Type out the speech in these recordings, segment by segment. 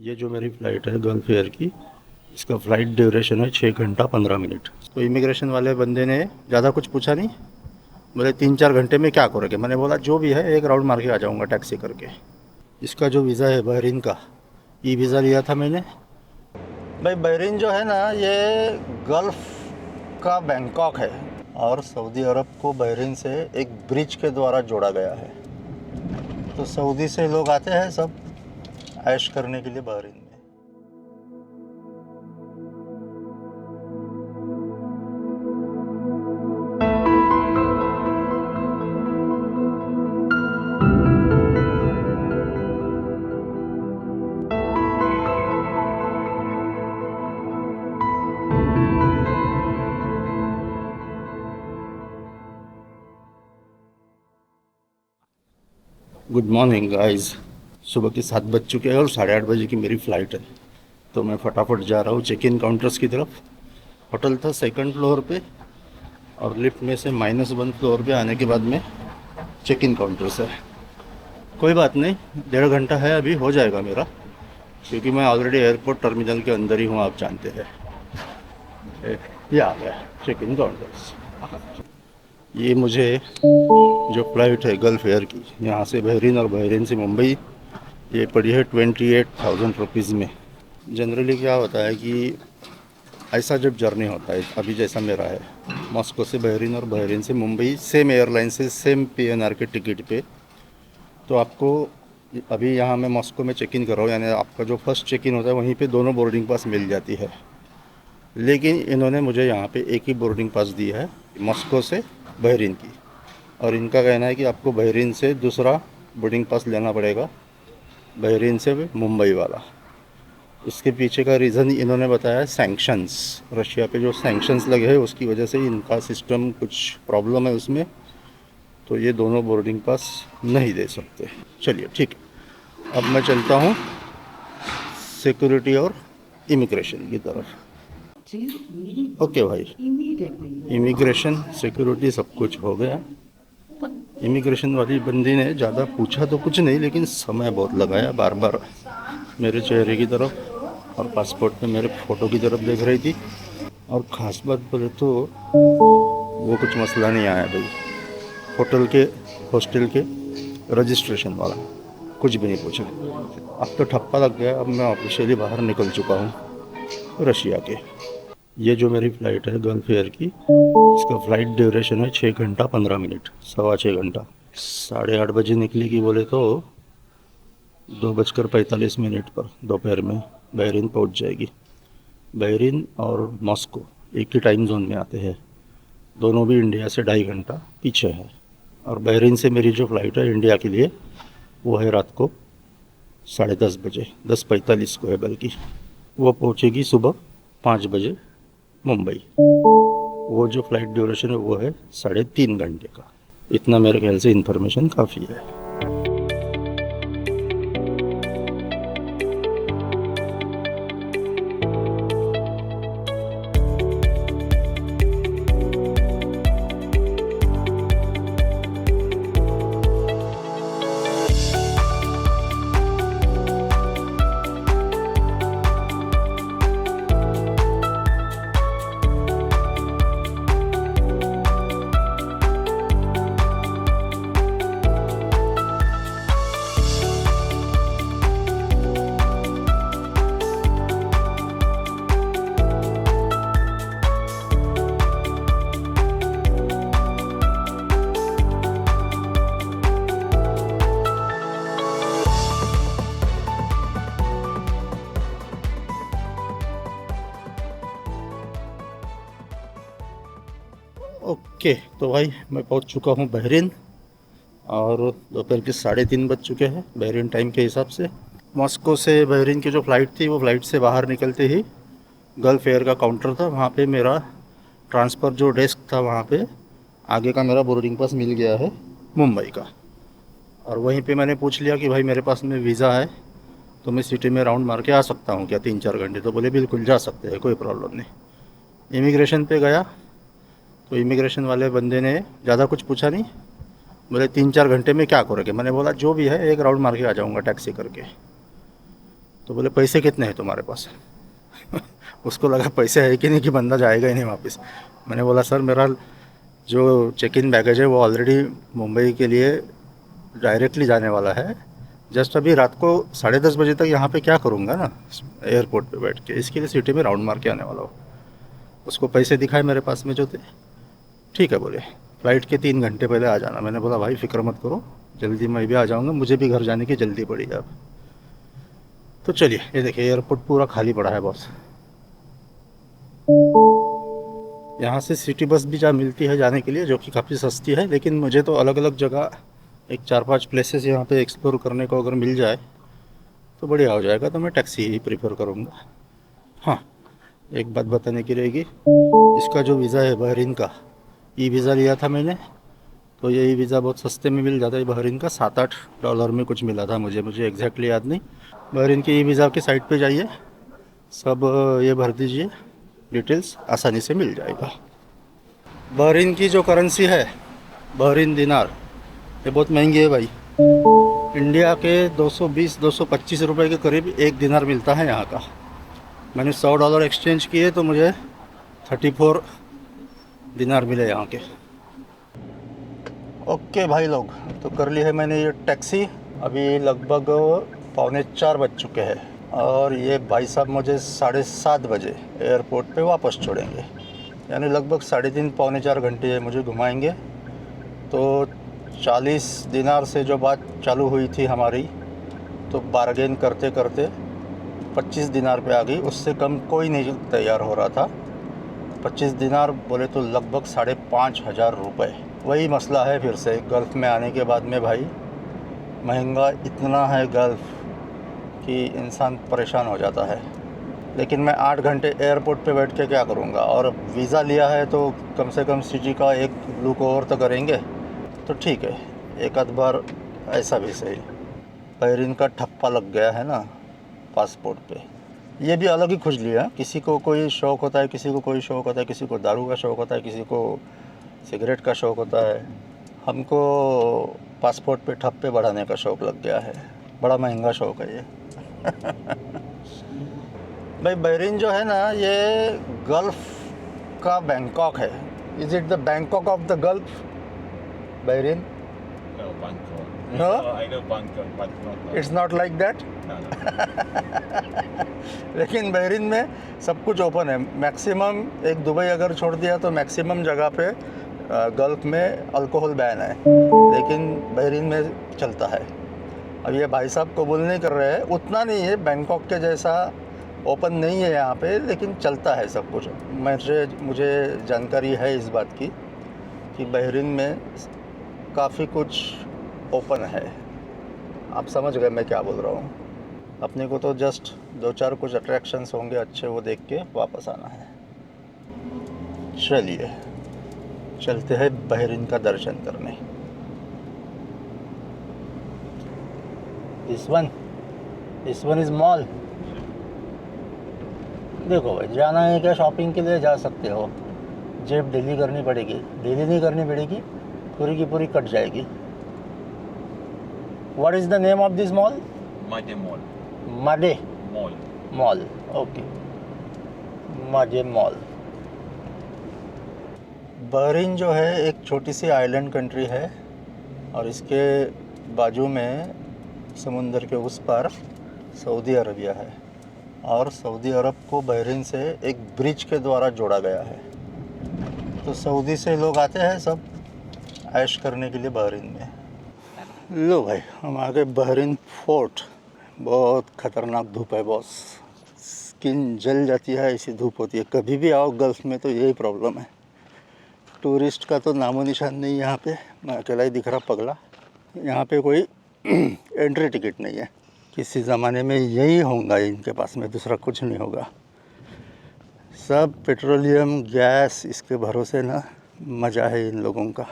ये जो मेरी फ़्लाइट है गल्फ़ एयर की, इसका फ़्लाइट ड्यूरेशन है 6 घंटा 15 मिनट। तो इमिग्रेशन वाले बंदे ने ज़्यादा कुछ पूछा नहीं, बोले 3-4 घंटे में क्या करोगे। मैंने बोला जो भी है एक राउंड मार के आ जाऊँगा टैक्सी करके। इसका जो वीज़ा है बहरीन का, ई वीज़ा लिया था मैंने। भाई बहरीन जो है ना, ये गल्फ़ का बैंकॉक है और सऊदी अरब को बहरीन से एक ब्रिज के द्वारा जोड़ा गया है। तो सऊदी से लोग आते हैं सब ऐश करने के लिए बहरीन में। Good morning guys. सुबह के 7 बज चुके हैं और 8:30 बजे की मेरी फ़्लाइट है। तो मैं फटाफट जा रहा हूँ चेक इन काउंटर्स की तरफ। होटल था 2nd फ्लोर पे और लिफ्ट में से -1 फ्लोर पे आने के बाद में चेक इन काउंटर्स है। कोई बात नहीं, 1.5 घंटा है, अभी हो जाएगा मेरा, क्योंकि मैं ऑलरेडी एयरपोर्ट टर्मिनल के अंदर ही हूँ, आप जानते हैं। ये आ गया चेक इन काउंटर्स। ये मुझे जो फ़्लाइट है गल्फ़ एयर की, यहाँ से बहरीन और बहरीन से मुंबई, ये पड़ी है 28,000 रुपीज़ में। जनरली क्या होता है कि ऐसा जब जर्नी होता है, अभी जैसा मेरा है, मॉस्को से बहरीन और बहरीन से मुंबई, सेम एयरलाइन से सेम PNR के टिकट पे, तो आपको अभी यहाँ मैं मॉस्को में चेक इन कर रहा हूँ, यानी आपका जो फर्स्ट चेक इन होता है वहीं पे दोनों बोर्डिंग पास मिल जाती है। लेकिन इन्होंने मुझे यहाँ पे एक ही बोर्डिंग पास दिया है, मॉस्को से बहरीन की, और इनका कहना है कि आपको बहरीन से दूसरा बोर्डिंग पास लेना पड़ेगा, बहरीन से मुंबई वाला। इसके पीछे का रीज़न इन्होंने बताया है सैंक्शंस। रशिया पे जो सैंक्शंस लगे हैं उसकी वजह से इनका सिस्टम कुछ प्रॉब्लम है उसमें, तो ये दोनों बोर्डिंग पास नहीं दे सकते। चलिए ठीक है, अब मैं चलता हूँ सिक्योरिटी और इमिग्रेशन की तरफ। ओके भाई, इमिग्रेशन सिक्योरिटी सब कुछ हो गया। इमिग्रेशन वाली बंदी ने ज़्यादा पूछा तो कुछ नहीं, लेकिन समय बहुत लगाया, बार बार मेरे चेहरे की तरफ और पासपोर्ट पे मेरे फ़ोटो की तरफ देख रही थी। और ख़ास बात बोले तो वो कुछ मसला नहीं आया भाई, हॉस्टल के रजिस्ट्रेशन वाला कुछ भी नहीं पूछा। अब तो ठप्पा लग गया, अब मैं ऑफिशियली बाहर निकल चुका हूँ रशिया के। ये जो मेरी फ़्लाइट है गल्फ़ एयर की, इसका फ़्लाइट ड्यूरेशन है 6 घंटा 15 मिनट, 6.25 घंटा। 8:30 बजे निकलेगी बोले तो 2:45 पर दोपहर में बहरीन पहुंच जाएगी। बहरीन और मॉस्को एक ही टाइम जोन में आते हैं, दोनों भी इंडिया से 2.5 घंटा पीछे है। और बहरीन से मेरी जो फ़्लाइट है इंडिया के लिए, वो है रात को 10:30 बजे, 10:45 को है बल्कि। वो पहुंचेगी सुबह 5 बजे मुंबई। वो जो फ़्लाइट ड्यूरेशन है वो है 3.5 घंटे का। इतना मेरे ख्याल से इन्फॉर्मेशन काफ़ी है। ओके, तो भाई मैं पहुंच चुका हूं बहरीन और दोपहर के 3:30 बज चुके हैं बहरीन टाइम के हिसाब से। मॉस्को से बहरीन की जो फ़्लाइट थी, वो फ़्लाइट से बाहर निकलते ही गल्फ़ एयर का काउंटर था, वहाँ पे मेरा ट्रांसफ़र जो डेस्क था, वहाँ पे आगे का मेरा बोर्डिंग पास मिल गया है मुंबई का। और वहीं पे मैंने पूछ लिया कि भाई मेरे पास में वीज़ा है, तो मैं सिटी में राउंड मार के आ सकता हूँ क्या 3-4 घंटे? तो बोले बिल्कुल जा सकते हैं, कोई प्रॉब्लम नहीं। इमिग्रेशन पे गया तो इमिग्रेशन वाले बंदे ने ज़्यादा कुछ पूछा नहीं, बोले 3-4 घंटे में क्या करोगे। मैंने बोला जो भी है एक राउंड मार के आ जाऊँगा टैक्सी करके। तो बोले पैसे कितने हैं तुम्हारे पास? उसको लगा पैसे है कि नहीं कि बंदा जाएगा ही नहीं वापस। मैंने बोला सर मेरा जो चेक इन बैगेज है वो ऑलरेडी मुंबई के लिए डायरेक्टली जाने वाला है, जस्ट अभी रात को 10:30 बजे तक यहाँ पे क्या करूँगा ना एयरपोर्ट पे बैठ के, इसके लिए सिटी में राउंड मार के आने वाला हूँ। उसको पैसे दिखाए मेरे पास में जो थे। ठीक है बोले फ़्लाइट के 3 घंटे पहले आ जाना। मैंने बोला भाई फ़िक्र मत करो, जल्दी मैं भी आ जाऊँगा, मुझे भी घर जाने की जल्दी पड़ी है अब। तो चलिए ये देखिए एयरपोर्ट पूरा खाली पड़ा है बॉस। यहाँ से सिटी बस भी जा मिलती है जाने के लिए, जो कि काफ़ी सस्ती है, लेकिन मुझे तो अलग अलग जगह एक 4-5 प्लेसेस यहाँ पे एक्सप्लोर करने को अगर मिल जाए तो बढ़िया हो जाएगा, तो मैं टैक्सी ही प्रेफर करूँगा। हाँ एक बात बताने की रहेगी, इसका जो वीज़ा है बहरीन का, ई वीज़ा लिया था मैंने, तो ये ई वीज़ा बहुत सस्ते में मिल जाता है बहरीन का, $7-8 में कुछ मिला था मुझे एग्जैक्टली याद नहीं। बहरीन की ई वीज़ा के साइट पे जाइए, सब ये भर दीजिए डिटेल्स, आसानी से मिल जाएगा। बहरीन की जो करेंसी है बहरीन दिनार, ये बहुत महंगी है भाई। इंडिया के 220-225 रुपए के करीब एक दिनार मिलता है यहाँ का। मैंने $100 एक्सचेंज किए तो मुझे 34 दिनार मिले यहाँ के। ओके भाई लोग, तो कर ली है मैंने ये टैक्सी। अभी लगभग 3:45 बज चुके हैं और ये भाई साहब मुझे 7:30 बजे एयरपोर्ट पे वापस छोड़ेंगे, यानी लगभग 3.5-4 घंटे ये मुझे घुमाएंगे। तो 40 दिनार से जो बात चालू हुई थी हमारी, तो बार्गेन करते करते 25 दिनार पे आ गई। उससे कम कोई नहीं तैयार हो रहा था। 25 दिनार बोले तो लगभग 5,500 रुपये। वही मसला है फिर से गल्फ़ में आने के बाद में भाई, महंगा इतना है गल्फ़ कि इंसान परेशान हो जाता है। लेकिन मैं 8 घंटे एयरपोर्ट पे बैठ के क्या करूँगा, और वीज़ा लिया है तो कम से कम सिटी का एक लुक ओवर तो करेंगे। तो ठीक है, एक आध बार ऐसा भी सही। बहरीन का ठप्पा लग गया है ना पासपोर्ट पे, ये भी अलग ही खुजली है। किसी को कोई शौक़ होता है, किसी को कोई शौक़ होता है, किसी को दारू का शौक़ होता है, किसी को सिगरेट का शौक़ होता है। हमको पासपोर्ट पे ठप्पे बढ़ाने का शौक़ लग गया है। बड़ा महंगा शौक़ है ये। भाई बहरीन जो है ना, ये गल्फ़ का बैंकॉक है। Is it the Bangkok of the gulf Bahrain? No, Bangkok. No? I know Bangkok, but not. It's not like that. No, no. लेकिन बहरीन में सब कुछ ओपन है। मैक्सिमम एक दुबई अगर छोड़ दिया तो मैक्सिमम जगह पे गल्फ़ में अल्कोहल बैन है, लेकिन बहरीन में चलता है। अब ये भाई साहब कबूल नहीं कर रहे हैं, उतना नहीं है, बैंकॉक के जैसा ओपन नहीं है यहाँ पे, लेकिन चलता है सब कुछ। मुझे जानकारी है इस बात की कि बहरीन में काफ़ी कुछ ओपन है। आप समझ गए मैं क्या बोल रहा हूँ। अपने को तो जस्ट 2-4 कुछ अट्रैक्शंस होंगे अच्छे, वो देख के वापस आना है। चलिए चलते हैं बहरीन का दर्शन करने। This one is mall. देखो भाई, जाना है क्या शॉपिंग के लिए जा सकते हो, जेब ढीली करनी पड़ेगी। ढीली नहीं करनी पड़ेगी, पूरी की पूरी कट जाएगी। What is the name of this mall? Made Mall. Made Mall. Mall. Okay, Made mall. Bahrain जो है एक छोटी सी आइलैंड कंट्री है और इसके बाजू में समुंदर के उस पार सऊदी अरबिया है, और सऊदी अरब को बहरीन से एक ब्रिज के द्वारा जोड़ा गया है। तो सऊदी से लोग आते हैं सब ऐश करने के लिए बहरीन में। लो भाई, हम आ गए बहरीन फोर्ट। बहुत ख़तरनाक धूप है बॉस, स्किन जल जाती है, ऐसी धूप होती है। कभी भी आओ गल्फ़ में तो यही प्रॉब्लम है। टूरिस्ट का तो नामो निशान नहीं यहाँ पे। मैं अकेला ही दिख रहा पगला। यहाँ पे कोई एंट्री टिकट नहीं है। किसी ज़माने में यही होगा इनके पास में, दूसरा कुछ नहीं होगा। सब पेट्रोलियम गैस, इसके भरोसे ना मज़ा है इन लोगों का।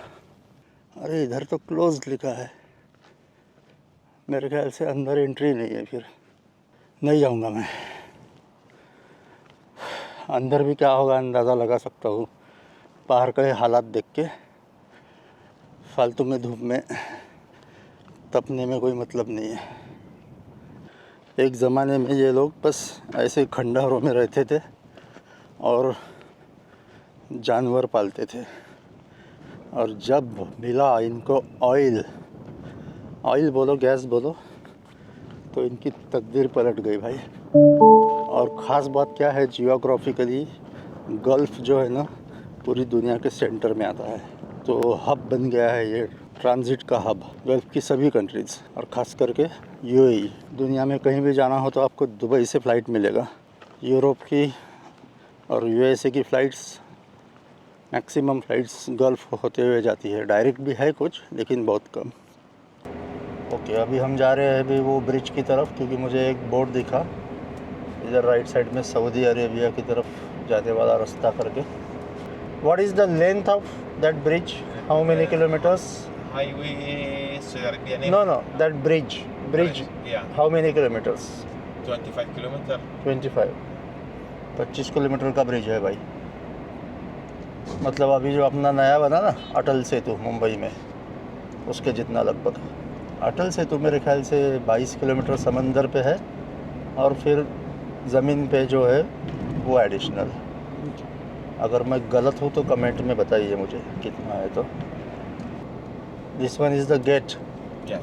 अरे इधर तो क्लोज लिखा है, मेरे ख्याल से अंदर एंट्री नहीं है, फिर नहीं जाऊंगा मैं। अंदर भी क्या होगा अंदाज़ा लगा सकता हूँ बाहर के हालात देख के। फालतू में धूप में तपने में कोई मतलब नहीं है। एक ज़माने में ये लोग बस ऐसे खंडहरों में रहते थे और जानवर पालते थे, और जब मिला इनको ऑयल बोलो गैस बोलो, तो इनकी तकदीर पलट गई भाई। और ख़ास बात क्या है, जियोग्राफिकली गल्फ़ जो है ना पूरी दुनिया के सेंटर में आता है, तो हब बन गया है ये, ट्रांजिट का हब गल्फ़ की सभी कंट्रीज़, और ख़ास करके यूएई। दुनिया में कहीं भी जाना हो तो आपको दुबई से फ़्लाइट मिलेगा। यूरोप की और यूएसए की फ़्लाइट्स, मैक्सिमम फ़्लाइट्स गल्फ़ होते हुए जाती है। डायरेक्ट भी है कुछ, लेकिन बहुत कम। ओके, अभी हम जा रहे हैं अभी वो ब्रिज की तरफ, क्योंकि मुझे एक बोर्ड दिखा इधर राइट साइड में, सऊदी अरेबिया की तरफ जाने वाला रास्ता करके। What is the length of that bridge? How many kilometres? Highway Saudi Arabia name? Know that bridge Yeah, how many kilometres? 25 kilometer. 25 kilometre का ब्रिज है भाई। मतलब अभी जो अपना नया बना ना अटल सेतु मुंबई में, उसके जितना लगभग। अटल सेतु मेरे ख्याल से 22 किलोमीटर समंदर पे है, और फिर ज़मीन पे जो है वो एडिशनल। अगर मैं गलत हूँ तो कमेंट में बताइए मुझे कितना है। तो this one is the gate. Yeah,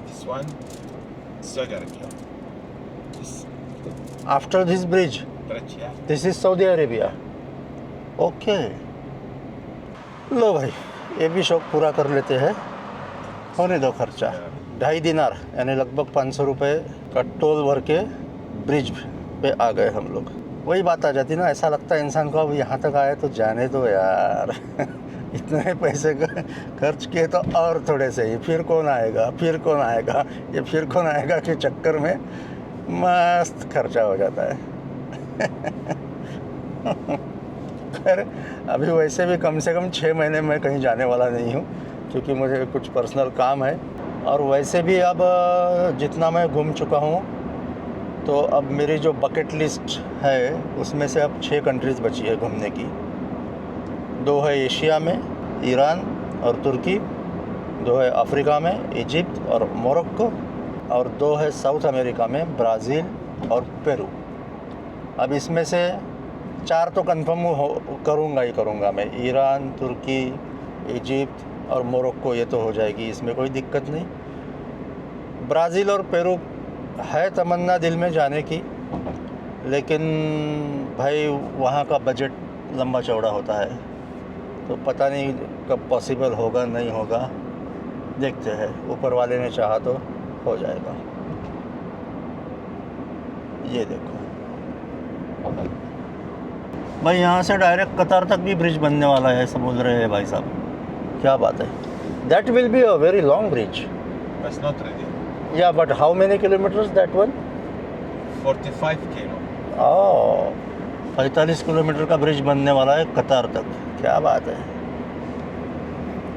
This one, Saudi Arabia. This after this bridge bridge, yeah. This is Saudi Arabia. Okay, लो भाई, ये भी शौक पूरा कर लेते हैं। होने दो खर्चा। 2.5 दिनार यानी लगभग 500 रुपये का टोल भर के ब्रिज पे आ गए हम लोग। वही बात आ जाती ना, ऐसा लगता है इंसान को अब यहाँ तक आए तो जाने दो यार इतने पैसे खर्च किए तो और थोड़े से ही, फिर कौन आएगा ये फिर कौन आएगा के चक्कर में मस्त खर्चा हो जाता है खैर, अभी वैसे भी कम से कम 6 महीने में कहीं जाने वाला नहीं हूँ, क्योंकि मुझे कुछ पर्सनल काम है। और वैसे भी अब जितना मैं घूम चुका हूँ, तो अब मेरी जो बकेट लिस्ट है उसमें से अब 6 कंट्रीज़ बची है घूमने की। 2 है एशिया में, ईरान और तुर्की, 2 है अफ्रीका में, इजिप्ट और मोरक्को, और 2 है साउथ अमेरिका में, ब्राज़ील और पेरू। अब इसमें से 4 तो कंफर्म करूँगा मैं। ईरान, तुर्की, इजिप्ट और मोरक्को, ये तो हो जाएगी, इसमें कोई दिक्कत नहीं। ब्राज़ील और पेरू है तमन्ना दिल में जाने की, लेकिन भाई वहाँ का बजट लंबा चौड़ा होता है, तो पता नहीं कब पॉसिबल होगा नहीं होगा, देखते हैं। ऊपर वाले ने चाहा तो हो जाएगा। ये देखो भाई, यहाँ से डायरेक्ट कतार तक भी ब्रिज बनने वाला है, ऐसा बोल रहे हैं भाई साहब। क्या बात है। That will be a very long bridge. That's not ready. या but how many kilometres that one? 45 kilo. 45 kilometre का ब्रिज बनने वाला है कतार तक। क्या बात है।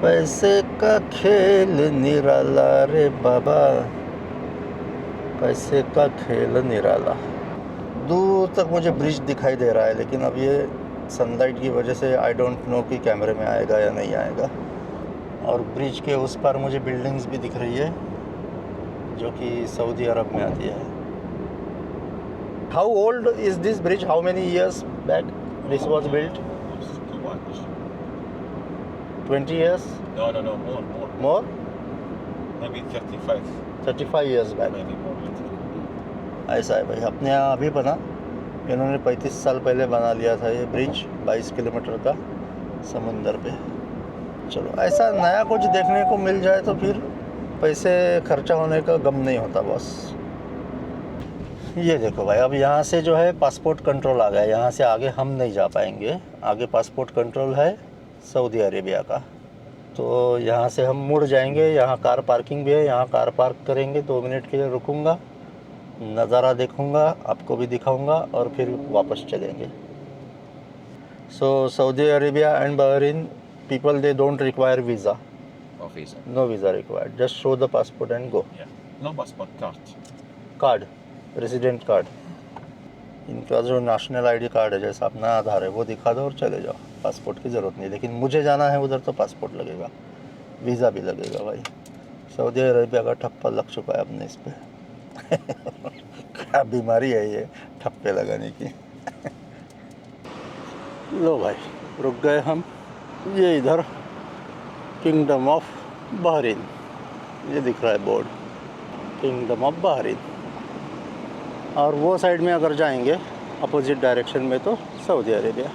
पैसे का खेल निराला रे बाबा, पैसे का खेल निराला। दूर तक मुझे ब्रिज दिखाई दे रहा है, लेकिन अब ये सनलाइट की वजह से आई डोंट नो कि कैमरे में आएगा या नहीं आएगा। और ब्रिज के उस पार मुझे बिल्डिंग्स भी दिख रही है, जो कि सऊदी अरब में आती है। How old is this bridge? How many years back this was built? It's too much. 20 years? No, more. More? Maybe 35. 35 years back. Maybe more. ऐसा है भाई, अपने यहाँ अभी बना, इन्होंने 35 साल पहले बना लिया था ये ब्रिज, 22 किलोमीटर का समुंदर पे। चलो, ऐसा नया कुछ देखने को मिल जाए तो फिर पैसे खर्चा होने का गम नहीं होता बॉस। ये देखो भाई, अब यहाँ से जो है पासपोर्ट कंट्रोल आ गया, यहाँ से आगे हम नहीं जा पाएंगे। आगे पासपोर्ट कंट्रोल है सऊदी अरेबिया का, तो यहाँ से हम मुड़ जाएंगे। यहाँ कार पार्किंग भी है, यहाँ कार पार्क करेंगे, 2 मिनट के लिए रुकूंगा, नज़ारा देखूंगा, आपको भी दिखाऊंगा, और फिर वापस चलेंगे। So Saudi Arabia and Bahrain people, they don't require visa, No visa. No visa required, just show the passport and go. Yeah. No passport card. Card, resident card, इनका जो नेशनल आईडी कार्ड है, जैसा अपना आधार है, वो दिखा दो और चले जाओ। पासपोर्ट की ज़रूरत नहीं, लेकिन मुझे जाना है उधर तो पासपोर्ट लगेगा, वीज़ा भी लगेगा भाई। सऊदी अरेबिया का ठप्पा लग चुका है अपने इस पर। क्या बीमारी है ये ठप्पे लगाने की। लो भाई रुक गए हम, ये इधर किंगडम ऑफ बहरीन, ये दिख रहा है बोर्ड, किंगडम ऑफ बहरीन। और वो साइड में अगर जाएंगे अपोजिट डायरेक्शन में तो सऊदी अरेबिया।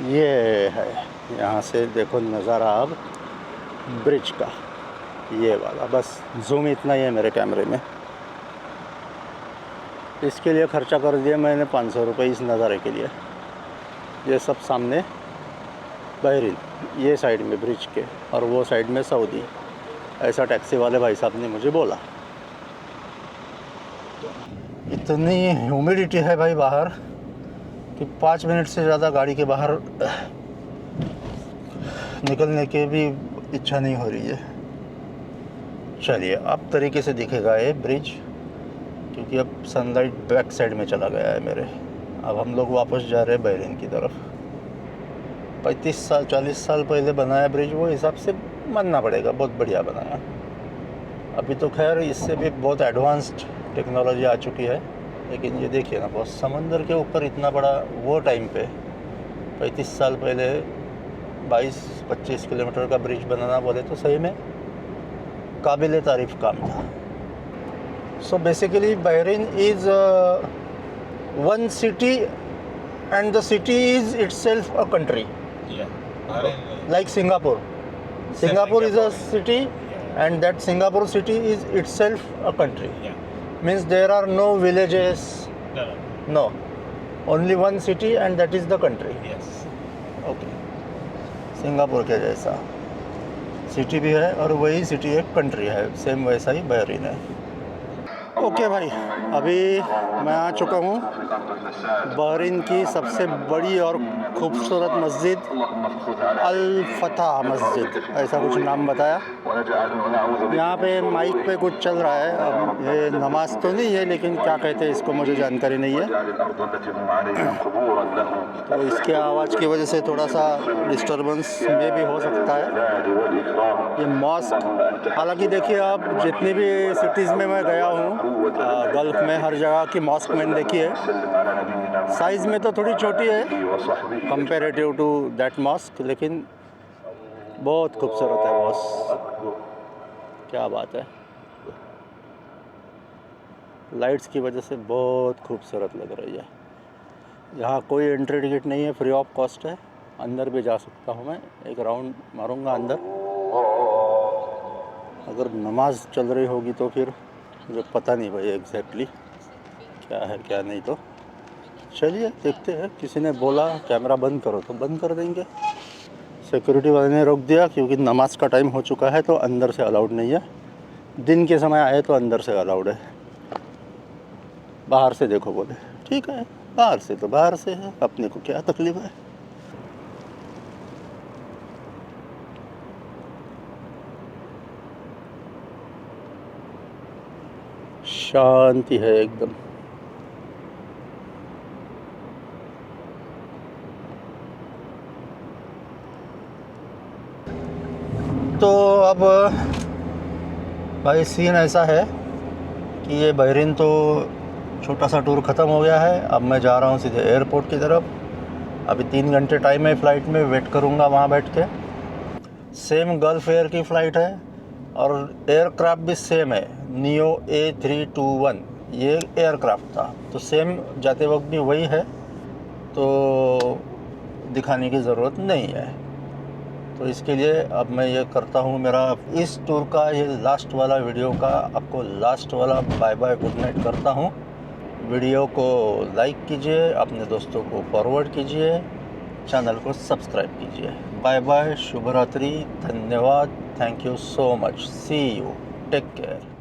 ये है, यहाँ से देखो नज़ारा अब ब्रिज का, ये वाला। बस जूम इतना ही है मेरे कैमरे में। इसके लिए ख़र्चा कर दिया मैंने 500 रुपये इस नज़ारे के लिए। ये सब सामने बहरीन, ये साइड में ब्रिज के, और वो साइड में सऊदी, ऐसा टैक्सी वाले भाई साहब ने मुझे बोला। इतनी ह्यूमिडिटी है भाई बाहर कि 5 मिनट से ज़्यादा गाड़ी के बाहर निकलने की भी इच्छा नहीं हो रही है। चलिए अब तरीके से दिखेगा ये ब्रिज, क्योंकि अब सनलाइट बैक साइड में चला गया है मेरे। अब हम लोग वापस जा रहे हैं बहरीन की तरफ। 35 साल 40 साल पहले बनाया ब्रिज, वो हिसाब से मानना पड़ेगा, बहुत बढ़िया बनाया। अभी तो खैर इससे भी बहुत एडवांस्ड टेक्नोलॉजी आ चुकी है, लेकिन ये देखिए ना, बहुत समंदर के ऊपर इतना बड़ा, वो टाइम पे 35 साल पहले 22-25 किलोमीटर का ब्रिज बनाना बोले तो सही में काबिल तारीफ़ काम था। So basically Bahrain is one city and the city is itself a country, like Singapore. Singapore is a city, and that Singapore city is itself a country. Means there are no villages, no, only one city and that is the country. Okay. Singapore के जैसा city भी है और वही city एक country है, same वैसा ही Bahrain है। ओके भाई, अभी मैं आ चुका हूँ बहरीन की सबसे बड़ी और खूबसूरत मस्जिद, अल फतह मस्जिद, ऐसा कुछ नाम बताया। यहाँ पे माइक पे कुछ चल रहा है, अब ये नमाज तो नहीं है, लेकिन क्या कहते हैं इसको मुझे जानकारी नहीं है, तो इसके आवाज़ की वजह से थोड़ा सा डिस्टर्बेंस में भी हो सकता है। ये मॉस्क, हालांकि देखिए आप जितनी भी सिटीज़ में मैं गया हूँ गल्फ़ में, हर जगह की मॉस्क मैंने देखी है। साइज़ में तो थोड़ी छोटी है कंपेरेटिव टू दैट मॉस्क, लेकिन बहुत खूबसूरत है बॉस, क्या बात है। लाइट्स की वजह से बहुत खूबसूरत लग रही है। यहाँ कोई एंट्री टिकट नहीं है, फ्री ऑफ कॉस्ट है, अंदर भी जा सकता हूँ मैं, एक राउंड मारूंगा अंदर। अगर नमाज चल रही होगी तो फिर मुझे पता नहीं भाई एग्जैक्टली क्या है क्या नहीं, तो चलिए देखते हैं। किसी ने बोला कैमरा बंद करो तो बंद कर देंगे। सिक्योरिटी वाले ने रोक दिया क्योंकि नमाज का टाइम हो चुका है, तो अंदर से अलाउड नहीं है। दिन के समय आए तो अंदर से अलाउड है, बाहर से देखो बोले ठीक है, बाहर से तो बाहर से है, अपने को क्या तकलीफ है। शांति है एकदम। तो अब भाई सीन ऐसा है कि ये बहरीन तो छोटा सा टूर ख़त्म हो गया है। अब मैं जा रहा हूँ सीधे एयरपोर्ट की तरफ। अभी 3 घंटे टाइम है फ़्लाइट में, वेट करूँगा वहाँ बैठ के। सेम गल्फ़ एयर की फ़्लाइट है और एयरक्राफ्ट भी सेम है, नियो A321 ये एयरक्राफ्ट था, तो सेम जाते वक्त भी वही है, तो दिखाने की ज़रूरत नहीं है। तो इसके लिए अब मैं ये करता हूँ, मेरा इस टूर का ये लास्ट वाला वीडियो का आपको लास्ट वाला बाय बाय गुड नाइट करता हूँ। वीडियो को लाइक कीजिए, अपने दोस्तों को फॉरवर्ड कीजिए, चैनल को सब्सक्राइब कीजिए। बाय बाय, शुभ रात्रि, धन्यवाद, thank you so much, see you, take care.